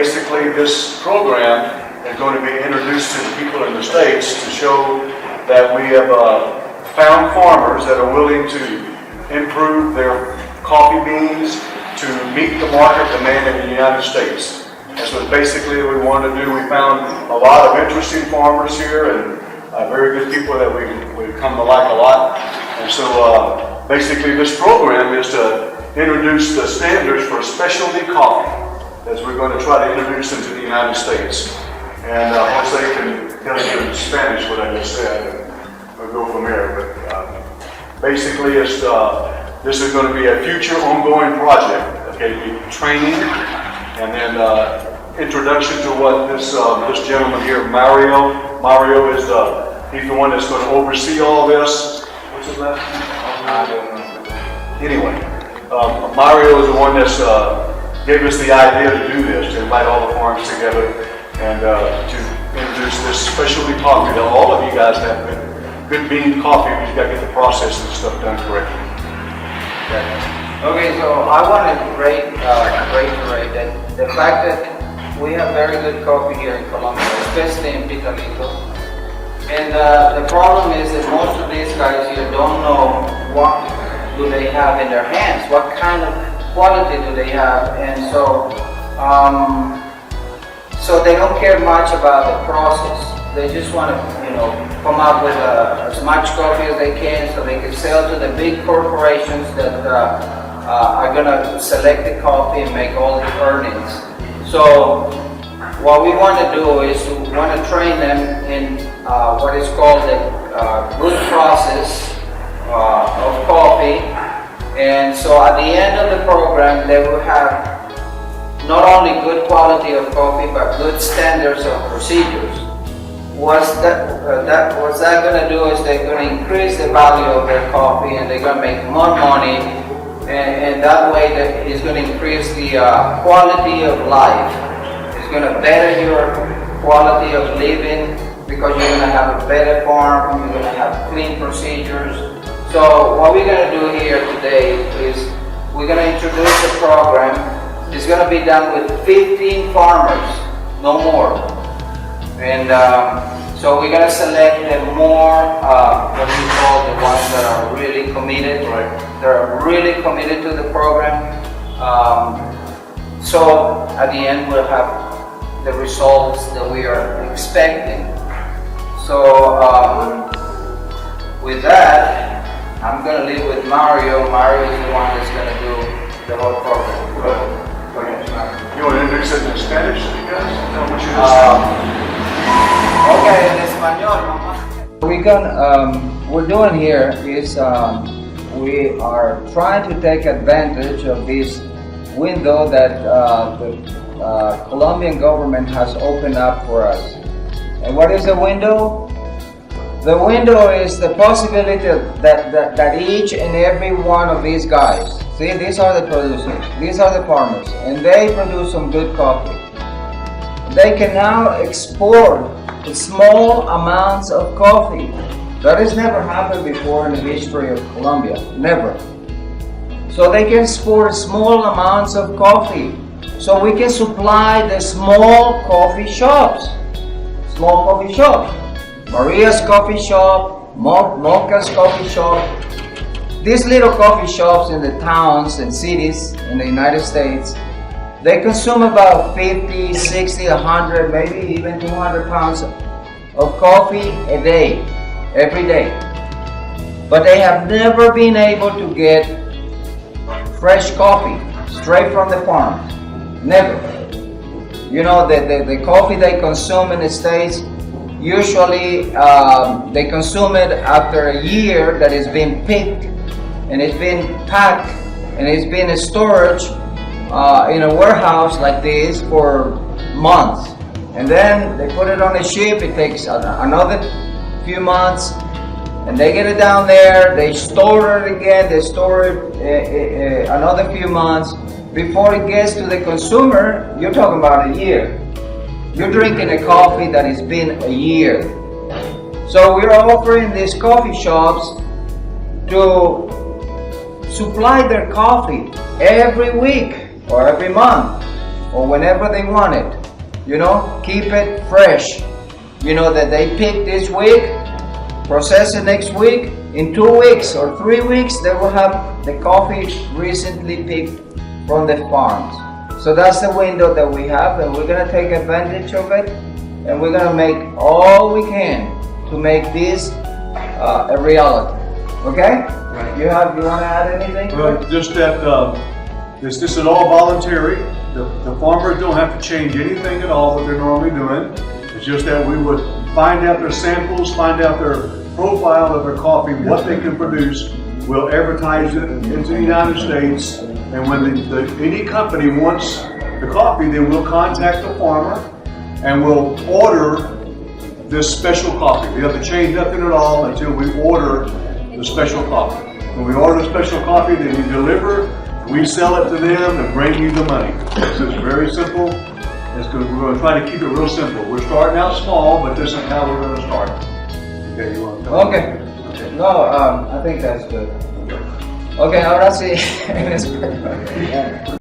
basically this program is going to be introduced to the people in the States to show that we have found farmers that are willing to improve their coffee beans to meet the market demand in the United States. And so basically what we want to do, we found a lot of interesting farmers here and very good people that we've come to like a lot. And so basically this program is to introduce the standards for specialty coffee as we're going to try to introduce them to the United States. And Jose can tell you in Spanish what I just said, and we'll go from there. But basically it's, this is going to be a future ongoing project. Okay, training and then introduction to what this gentleman here, Mario is he's the one that's going to oversee all this. What's his last name? I don't know. Anyway, Mario is the one that's gave us the idea to do this, to invite all the farms together and to introduce this specialty coffee that all of you guys have. Good bean coffee, but you got to get the process and stuff done correctly. Okay, so I want to reiterate that the fact that we have very good coffee here in Colombia, especially in Pitalito. And the problem is that most of these guys here don't know what do they have in their hands, what kind of quality do they have, and so so they don't care much about the process. They just want to, come up with as much coffee as they can so they can sell to the big corporations that are going to select the coffee and make all the earnings. So what we want to do is we want to train them in what is called the good process of coffee. And so at the end of the program, they will have not only good quality of coffee, but good standards of procedures. What's that going to do is they're going to increase the value of their coffee and they're going to make more money, and that way it's going to increase the quality of life. It's going to better your quality of living because you're going to have a better farm, you're going to have clean procedures. So what we're going to do here today is we're going to introduce a program. It's going to be done with 15 farmers, no more. And so we're going to select the more, what we call the ones that are really committed. Right. They're really committed to the program. So at the end we'll have the results that we are expecting. So with that, I'm going to leave with Mario. Mario is the one that's going to do the whole program. Go ahead, Mario. You want to introduce it in Spanish, you guys? Tell them what you're doing. Okay, en español, mamá. We're doing here is we are trying to take advantage of this window that the Colombian government has opened up for us. And what is the window? The window is the possibility that each and every one of these guys, see, these are the producers, these are the farmers, and they produce some good coffee. They can now export small amounts of coffee. That has never happened before in the history of Colombia, never. So they can export small amounts of coffee. So we can supply the small coffee shops. Small coffee shops. Maria's coffee shop, Mocha's coffee shop. These little coffee shops in the towns and cities in the United States, they consume about 50, 60, 100, maybe even 200 pounds of coffee a day, every day. But they have never been able to get fresh coffee straight from the farm. Never. The coffee they consume in the States, usually they consume it after a year that it's been picked and it's been packed and it's been in storage in a warehouse like this for months. And then they put it on a ship. It takes another few months and they get it down there, they store it again, they store it another few months. Before it gets to the consumer, you're talking about a year. You're drinking a coffee that has been a year. So we're offering these coffee shops to supply their coffee every week or every month or whenever they want it. You know, keep it fresh. You know that they pick this week, process it next week. In 2 weeks or 3 weeks, they will have the coffee recently picked from the farms. So that's the window that we have, and we're gonna take advantage of it, and we're gonna make all we can to make this a reality. Okay? Right. You wanna add anything? Well, just that this is all voluntary. The farmers don't have to change anything at all what they're normally doing. It's just that we would find out their samples, find out their profile of their coffee, what they can produce. We'll advertise it into the United States, and when any company wants the coffee, then we'll contact the farmer and we'll order this special coffee. We have to change nothing at all until we order the special coffee. When we order the special coffee, then you deliver, we sell it to them and bring you the money. This is very simple. We're going to try to keep it real simple. We're starting out small, but this is how we're going to start. Okay, you want to tell Okay. Okay. No, I think that's good. Okay, ahora sí. En español.